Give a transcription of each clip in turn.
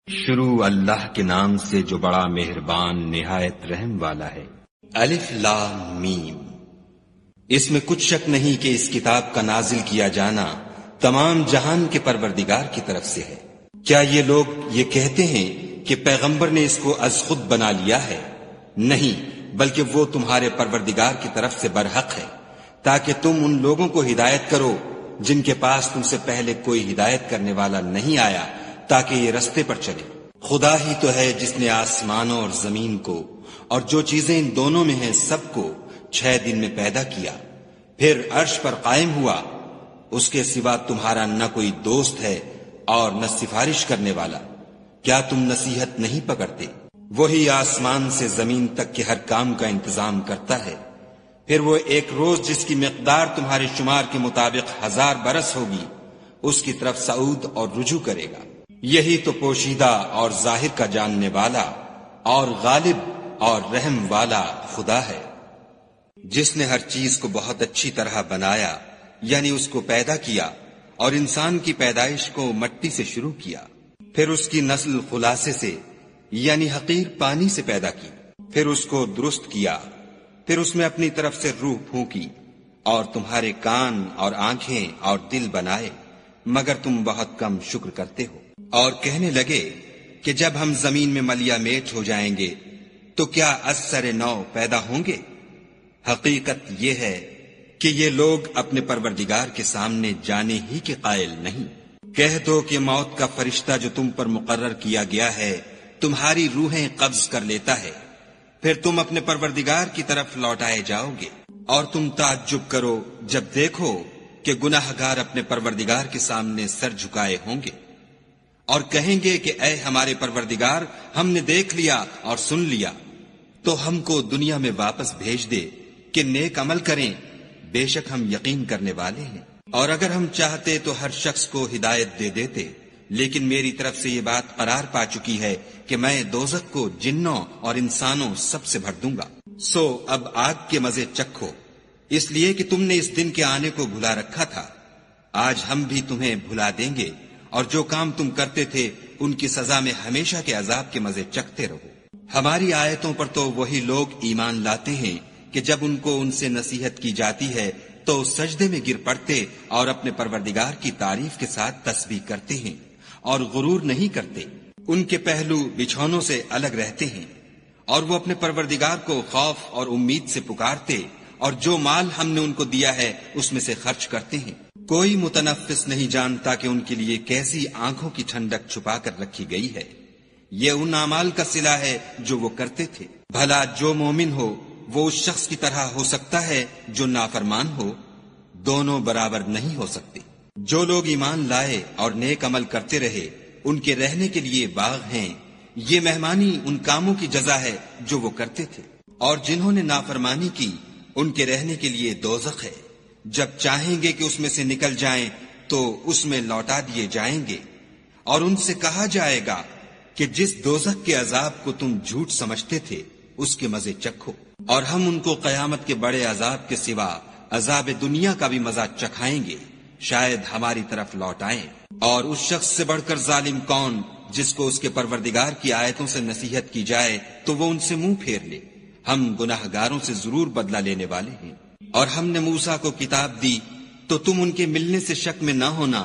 شروع اللہ کے نام سے جو بڑا مہربان نہایت رحم والا ہے۔ الف لام میم۔ اس میں کچھ شک نہیں کہ اس کتاب کا نازل کیا جانا تمام جہان کے پروردگار کی طرف سے ہے۔ کیا یہ لوگ یہ کہتے ہیں کہ پیغمبر نے اس کو از خود بنا لیا ہے؟ نہیں، بلکہ وہ تمہارے پروردگار کی طرف سے برحق ہے، تاکہ تم ان لوگوں کو ہدایت کرو جن کے پاس تم سے پہلے کوئی ہدایت کرنے والا نہیں آیا، تاکہ یہ رستے پر چلے۔ خدا ہی تو ہے جس نے آسمانوں اور زمین کو اور جو چیزیں ان دونوں میں ہیں سب کو 6 دن میں پیدا کیا، پھر عرش پر قائم ہوا۔ اس کے سوا تمہارا نہ کوئی دوست ہے اور نہ سفارش کرنے والا۔ کیا تم نصیحت نہیں پکڑتے؟ وہی آسمان سے زمین تک کے ہر کام کا انتظام کرتا ہے، پھر وہ ایک روز جس کی مقدار تمہارے شمار کے مطابق 1000 برس ہوگی، اس کی طرف صعود اور رجوع کرے گا۔ یہی تو پوشیدہ اور ظاہر کا جاننے والا اور غالب اور رحم والا خدا ہے، جس نے ہر چیز کو بہت اچھی طرح بنایا، یعنی اس کو پیدا کیا، اور انسان کی پیدائش کو مٹی سے شروع کیا، پھر اس کی نسل خلاصے سے یعنی حقیر پانی سے پیدا کی، پھر اس کو درست کیا، پھر اس میں اپنی طرف سے روح پھونکی، اور تمہارے کان اور آنکھیں اور دل بنائے، مگر تم بہت کم شکر کرتے ہو۔ اور کہنے لگے کہ جب ہم زمین میں ملیا میٹ ہو جائیں گے تو کیا از سر نو پیدا ہوں گے؟ حقیقت یہ ہے کہ یہ لوگ اپنے پروردگار کے سامنے جانے ہی کے قائل نہیں۔ کہہ دو کہ موت کا فرشتہ جو تم پر مقرر کیا گیا ہے تمہاری روحیں قبض کر لیتا ہے، پھر تم اپنے پروردگار کی طرف لوٹائے جاؤ گے، اور تم تعجب کرو جب دیکھو کہ گناہگار اپنے پروردگار کے سامنے سر جھکائے ہوں گے، اور کہیں گے کہ اے ہمارے پروردگار، ہم نے دیکھ لیا اور سن لیا، تو ہم کو دنیا میں واپس بھیج دے کہ نیک عمل کریں، بے شک ہم یقین کرنے والے ہیں۔ اور اگر ہم چاہتے تو ہر شخص کو ہدایت دے دیتے، لیکن میری طرف سے یہ بات قرار پا چکی ہے کہ میں دوزخ کو جنوں اور انسانوں سب سے بھر دوں گا۔ سو اب آگ کے مزے چکھو، اس لیے کہ تم نے اس دن کے آنے کو بھلا رکھا تھا۔ آج ہم بھی تمہیں بھلا دیں گے، اور جو کام تم کرتے تھے ان کی سزا میں ہمیشہ کے عذاب کے مزے چکھتے رہو۔ ہماری آیتوں پر تو وہی لوگ ایمان لاتے ہیں کہ جب ان کو ان سے نصیحت کی جاتی ہے تو سجدے میں گر پڑتے اور اپنے پروردگار کی تعریف کے ساتھ تسبیح کرتے ہیں اور غرور نہیں کرتے۔ ان کے پہلو بچھونوں سے الگ رہتے ہیں، اور وہ اپنے پروردگار کو خوف اور امید سے پکارتے، اور جو مال ہم نے ان کو دیا ہے اس میں سے خرچ کرتے ہیں۔ کوئی متنفس نہیں جانتا کہ ان کے لیے کیسی آنکھوں کی ٹھنڈک چھپا کر رکھی گئی ہے۔ یہ ان اعمال کا صلہ ہے جو وہ کرتے تھے۔ بھلا جو مومن ہو وہ اس شخص کی طرح ہو سکتا ہے جو نافرمان ہو؟ دونوں برابر نہیں ہو سکتے۔ جو لوگ ایمان لائے اور نیک عمل کرتے رہے ان کے رہنے کے لیے باغ ہیں، یہ مہمانی ان کاموں کی جزا ہے جو وہ کرتے تھے۔ اور جنہوں نے نافرمانی کی ان کے رہنے کے لیے دوزخ ہے، جب چاہیں گے کہ اس میں سے نکل جائیں تو اس میں لوٹا دیے جائیں گے، اور ان سے کہا جائے گا کہ جس دوزخ کے عذاب کو تم جھوٹ سمجھتے تھے اس کے مزے چکھو، اور ہم ان کو قیامت کے بڑے عذاب کے سوا عذاب دنیا کا بھی مزہ چکھائیں گے، شاید ہماری طرف لوٹ آئیں۔ اور اس شخص سے بڑھ کر ظالم کون جس کو اس کے پروردگار کی آیتوں سے نصیحت کی جائے تو وہ ان سے منہ پھیر لے۔ ہم گناہگاروں سے ضرور بدلہ لینے والے ہیں۔ اور ہم نے موسیٰ کو کتاب دی تو تم ان کے ملنے سے شک میں نہ ہونا،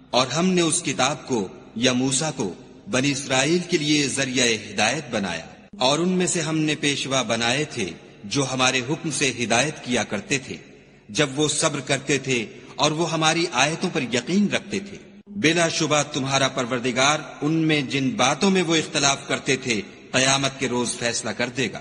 اور ہم نے اس کتاب کو یا موسیٰ کو بنی اسرائیل کے لیے ذریعہ ہدایت بنایا، اور ان میں سے ہم نے پیشوا بنائے تھے جو ہمارے حکم سے ہدایت کیا کرتے تھے جب وہ صبر کرتے تھے اور وہ ہماری آیتوں پر یقین رکھتے تھے۔ بلا شبہ تمہارا پروردگار ان میں جن باتوں میں وہ اختلاف کرتے تھے قیامت کے روز فیصلہ کر دے گا۔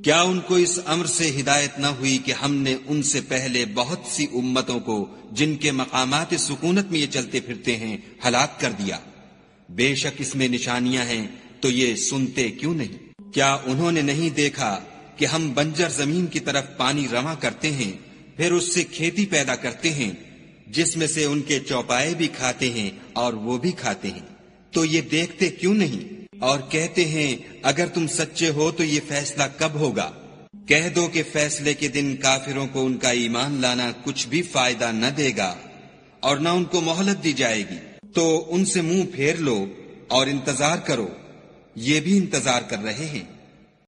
کیا ان کو اس امر سے ہدایت نہ ہوئی کہ ہم نے ان سے پہلے بہت سی امتوں کو جن کے مقامات سکونت میں یہ چلتے پھرتے ہیں ہلاک کر دیا؟ بے شک اس میں نشانیاں ہیں، تو یہ سنتے کیوں نہیں؟ کیا انہوں نے نہیں دیکھا کہ ہم بنجر زمین کی طرف پانی رواں کرتے ہیں، پھر اس سے کھیتی پیدا کرتے ہیں جس میں سے ان کے چوپائے بھی کھاتے ہیں اور وہ بھی کھاتے ہیں، تو یہ دیکھتے کیوں نہیں؟ اور کہتے ہیں اگر تم سچے ہو تو یہ فیصلہ کب ہوگا؟ کہہ دو کہ فیصلے کے دن کافروں کو ان کا ایمان لانا کچھ بھی فائدہ نہ دے گا، اور نہ ان کو مہلت دی جائے گی، تو ان سے منہ پھیر لو، اور ان اور انتظار کرو، یہ بھی انتظار کر رہے ہیں۔